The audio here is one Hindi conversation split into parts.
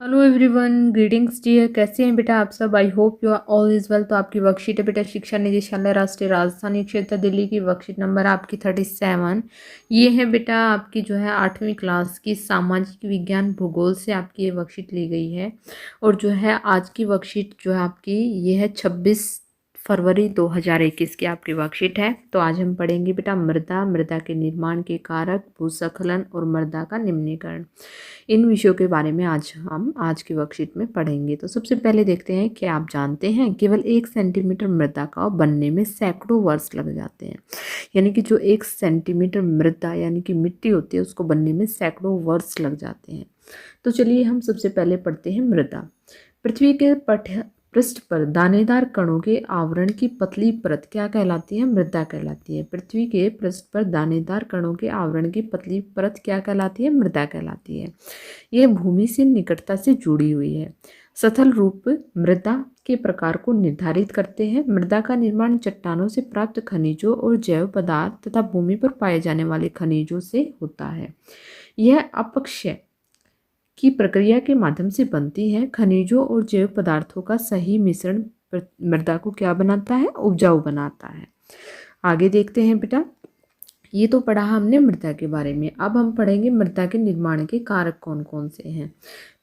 Hello everyone, greetings dear. कैसे हैं बेटा आप सब? I hope you are all is well. तो आपकी वर्कशीट है बेटा शिक्षा निदेशालय राष्ट्रीय राजधानी क्षेत्र दिल्ली की वर्कशीट नंबर आपकी 37। ये है बेटा आपकी जो है 8वीं क्लास की सामाजिक विज्ञान भूगोल से आपकी ये वर्कशीट ली गई है। और जो है आज की वर्कशीट जो है आपकी ये है 26 फरवरी 2021 की आपकी वर्कशीट है। तो आज हम पढ़ेंगे बेटा मृदा, मृदा के निर्माण के कारक, भूस्खलन और मृदा का निम्नीकरण। इन विषयों के बारे में आज हम आज की वर्कशीट में पढ़ेंगे। तो सबसे पहले देखते हैं कि आप जानते हैं केवल 1 सेंटीमीटर मृदा का बनने में सैकड़ों वर्ष लग जाते हैं। यानी कि जो 1 सेंटीमीटर मृदा यानी कि मिट्टी होती है उसको बनने में सैकड़ों वर्ष लग जाते हैं। तो चलिए हम सबसे पहले पढ़ते हैं मृदा। पृथ्वी के पृष्ठ पर दानेदार कणों के आवरण की पतली परत क्या कहलाती है? मृदा कहलाती है। पृथ्वी के पृष्ठ पर दानेदार कणों के आवरण की पतली परत क्या कहलाती है? मृदा कहलाती है। यह भूमि से निकटता से जुड़ी हुई है। सतल रूप मृदा के प्रकार को निर्धारित करते हैं। मृदा का निर्माण चट्टानों से प्राप्त खनिजों और जैव पदार्थ तथा भूमि पर पाए जाने वाले खनिजों से होता है। यह अपक्षय की प्रक्रिया के माध्यम से बनती है। खनिजों और जैव पदार्थों का सही मिश्रण मृदा को क्या बनाता है? उपजाऊ बनाता है। आगे देखते हैं बेटा, ये तो पढ़ा हमने मृदा के बारे में। अब हम पढ़ेंगे मृदा के निर्माण के कारक कौन कौन से हैं।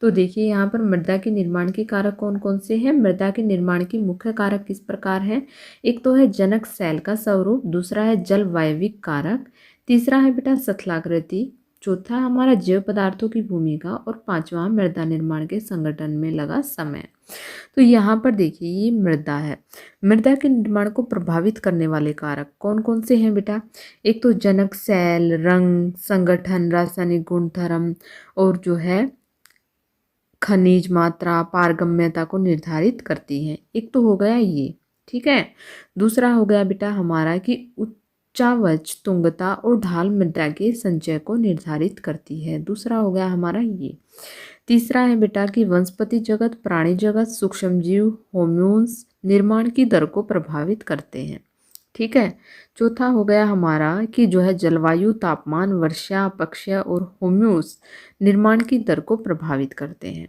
तो देखिए यहाँ पर मृदा के निर्माण के कारक कौन कौन से हैं। मृदा के निर्माण के मुख्य कारक किस प्रकार हैं? एक तो है जनक सेल का स्वरूप, दूसरा है जलवायविक कारक, तीसरा है बेटा सतलाकृति, चौथा हमारा जैव पदार्थों की भूमिका और पांचवा मृदा निर्माण के संगठन में लगा समय। तो यहाँ पर देखिए ये मृदा है। मृदा के निर्माण को प्रभावित करने वाले कारक कौन कौन से हैं बेटा? एक तो जनक सेल, रंग, संगठन, रासायनिक गुणधर्म और जो है खनिज मात्रा, पारगम्यता को निर्धारित करती हैं। एक तो हो गया ये, ठीक है। दूसरा हो गया बेटा हमारा कि उच्चावच, तुंगता और ढाल मृदा के संचय को निर्धारित करती है। दूसरा हो गया हमारा ये। तीसरा है बेटा कि वनस्पति जगत, प्राणी जगत, सूक्ष्मजीव, होम्यून्स निर्माण की दर को प्रभावित करते हैं, ठीक है। चौथा हो गया हमारा कि जो है जलवायु, तापमान, वर्षा, अपक्षय और होम्यूस निर्माण की दर को प्रभावित करते हैं।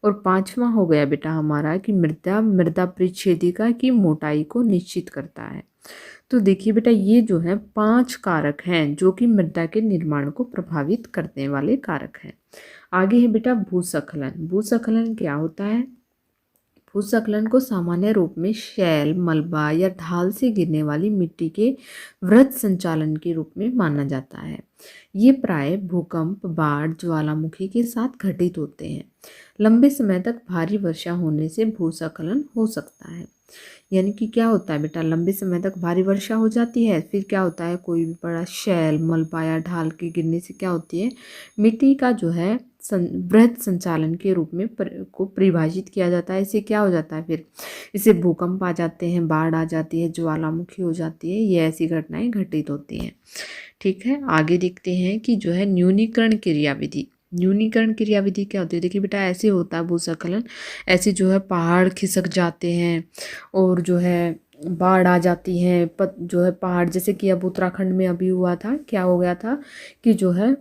और पांचवा हो गया बेटा हमारा कि मृदा, मृदा परिच्छेदिका की मोटाई को निश्चित करता है। तो देखिए बेटा ये जो है 5 कारक हैं जो कि मृदा के निर्माण को प्रभावित करने वाले कारक हैं। आगे है बेटा भूस्खलन। भूस्खलन क्या होता है? भूस्खलन को सामान्य रूप में शैल, मलबा या ढाल से गिरने वाली मिट्टी के वृत्त संचालन के रूप में माना जाता है। ये प्राय भूकंप, बाढ़, ज्वालामुखी के साथ घटित होते हैं। लंबे समय तक भारी वर्षा होने से भूस्खलन हो सकता है। यानी कि क्या होता है बेटा, लंबे समय तक भारी वर्षा हो जाती है, फिर क्या होता है कोई भी बड़ा शैल, मलबा या ढाल के गिरने से क्या होती है मिट्टी का जो है वृहद संचालन के रूप में को परिभाषित किया जाता है। इससे क्या हो जाता है फिर इससे भूकंप आ जाते हैं, बाढ़ आ जाती है, ज्वालामुखी हो जाती है, ये ऐसी घटनाएं घटित होती हैं, ठीक है। आगे देखते हैं कि जो है न्यूनीकरण क्रियाविधि। न्यूनीकरण क्रियाविधि क्या होती है? देखिए बेटा ऐसे होता है भूस्खलन, ऐसे जो है पहाड़ खिसक जाते हैं और जो है बाढ़ आ जाती है। जो है पहाड़, जैसे कि अब उत्तराखंड में अभी हुआ था, क्या हो गया था कि जो है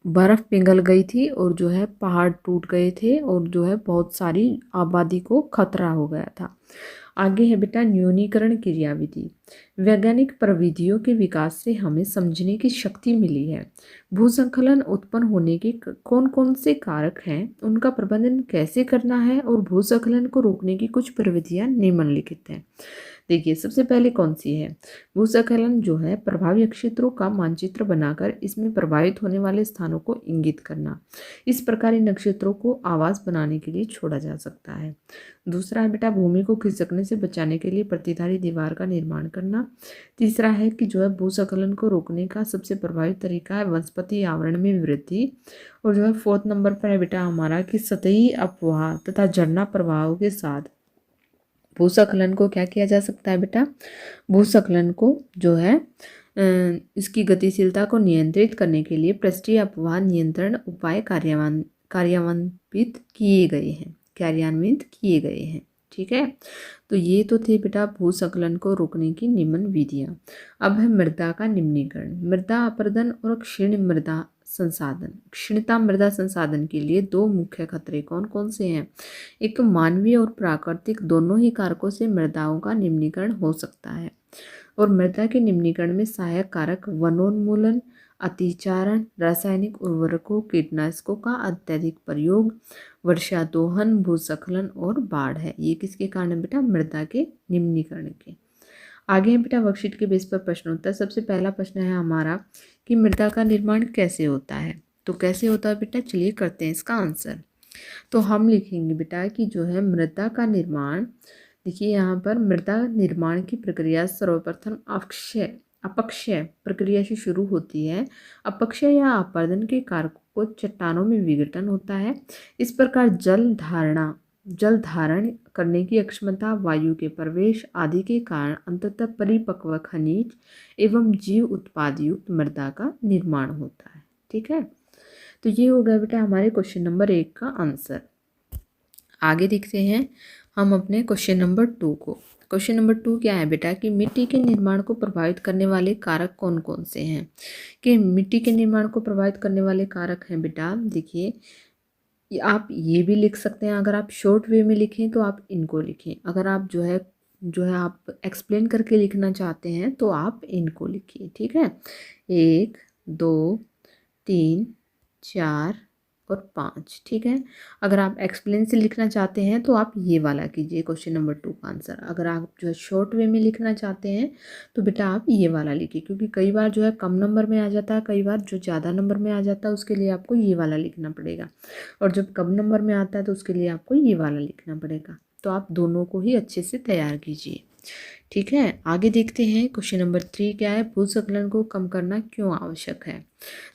बर्फ पिघल गई थी और जो है पहाड़ टूट गए थे और जो है बहुत सारी आबादी को खतरा हो गया था। आगे है बेटा न्यूनीकरण क्रियाविधि। वैज्ञानिक प्रविधियों के विकास से हमें समझने की शक्ति मिली है। भूस्खलन उत्पन्न होने के कौन कौन से कारक हैं, उनका प्रबंधन कैसे करना है और भूस्खलन को रोकने की कुछ प्रविधियां निम्नलिखित हैं। देखिए सबसे पहले कौन सी है? भूस्खलन जो है प्रभावी क्षेत्रों का मानचित्र बनाकर इसमें प्रभावित होने वाले स्थानों को इंगित करना। इस प्रकार इन नक्षत्रों को आवास बनाने के लिए छोड़ा जा सकता है। दूसरा है बेटा भूमि को खिसकने से बचाने के लिए प्रतिधारी दीवार का निर्माण करना। तीसरा है कि जो है भूस्खलन को रोकने का सबसे प्रभावी तरीका है वनस्पति आवरण में वृद्धि। और जो है 4th नंबर पर है बेटा हमारा कि सतही अपवाह तथा झरना प्रवाहों के साथ भूस्खलन को क्या किया जा सकता है बेटा? भूस्खलन को जो है इसकी गतिशीलता को नियंत्रित करने के लिए पृष्ठीय अपवाह नियंत्रण उपाय कार्यान्वित किए गए हैं, ठीक है। तो ये तो थे बेटा भूस्खलन को रोकने की निम्न विधियां। अब है मृदा का निम्नीकरण। मृदा अपरदन और क्षीण मृदा संसाधन। क्षीणता मृदा संसाधन के लिए दो मुख्य खतरे कौन कौन से हैं? एक मानवीय और प्राकृतिक दोनों ही कारकों से मृदाओं का निम्नीकरण हो सकता है। और मृदा के निम्नीकरण में सहायक कारक वनोन्मूलन, अतिचारण, रासायनिक उर्वरकों, कीटनाशकों का अत्यधिक प्रयोग, वर्षा दोहन, भूस्खलन और बाढ़ है। ये किसके कारण है बेटा? मृदा के निम्नीकरण के। आगे है बेटा वर्कशीट के बेस पर प्रश्न उत्तर। सबसे पहला प्रश्न है हमारा कि मृदा का निर्माण कैसे होता है? तो कैसे होता है बेटा? चलिए करते हैं इसका आंसर। तो हम लिखेंगे बेटा कि जो है मृदा का निर्माण, देखिए यहाँ पर मृदा निर्माण की प्रक्रिया सर्वप्रथम अपक्षय प्रक्रिया से शुरू होती है। अपक्षय या अपर्दन के कारकों को चट्टानों में विघटन होता है। इस प्रकार जल धारण करने की अक्षमता, वायु के प्रवेश आदि के कारण अंततः परिपक्व खनिज एवं जीव उत्पाद युक्त मृदा का निर्माण होता है। ठीक है, तो ये हो गया बेटा हमारे क्वेश्चन नंबर 1 का आंसर। आगे देखते हैं हम अपने क्वेश्चन नंबर 2 को। क्वेश्चन नंबर 2 क्या है बेटा कि मिट्टी के निर्माण को प्रभावित करने वाले कारक कौन कौन से हैं? कि मिट्टी के निर्माण को प्रभावित करने वाले कारक हैं बेटा, देखिए आप ये भी लिख सकते हैं। अगर आप शॉर्ट वे में लिखें तो आप इनको लिखें। अगर आप जो है आप एक्सप्लेन करके लिखना चाहते हैं तो आप इनको लिखिए। ठीक है, 1 2 3 4 और 5। ठीक है, अगर आप एक्सप्लेन से लिखना चाहते हैं तो आप ये वाला कीजिए क्वेश्चन नंबर 2 का आंसर। अगर आप जो है शॉर्ट वे में लिखना चाहते हैं तो बेटा आप ये वाला लिखिए, क्योंकि कई बार जो है कम नंबर में आ जाता है, कई बार जो ज़्यादा नंबर में आ जाता है उसके लिए आपको ये वाला लिखना पड़ेगा, और जब कम नंबर में आता है तो उसके लिए आपको ये वाला लिखना पड़ेगा। तो आप दोनों को ही अच्छे से तैयार कीजिए। ठीक है, आगे देखते हैं क्वेश्चन नंबर 3 क्या है, भूस्खलन को कम करना क्यों आवश्यक है?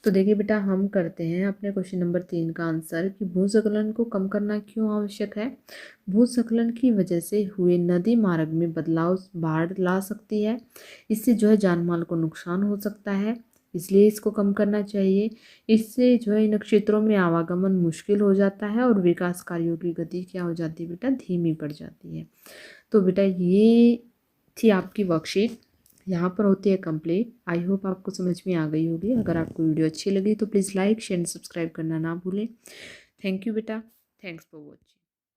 तो देखिए बेटा हम करते हैं अपने क्वेश्चन नंबर 3 का आंसर कि भूस्खलन को कम करना क्यों आवश्यक है। भूस्खलन की वजह से हुए नदी मार्ग में बदलाव बाढ़ ला सकती है। इससे जो है जान माल को नुकसान हो सकता है, इसलिए इसको कम करना चाहिए। इससे जो है इन क्षेत्रों में आवागमन मुश्किल हो जाता है और विकास कार्यों की गति क्या हो जाती है बेटा? धीमी पड़ जाती है। तो बेटा ये थी आपकी वर्कशीट, यहाँ पर होती है कंप्लीट। आई होप आपको समझ में आ गई होगी। अगर आपको वीडियो अच्छी लगी तो please like share and subscribe करना ना भूलें। थैंक यू बेटा, थैंक्स फॉर वॉचिंग।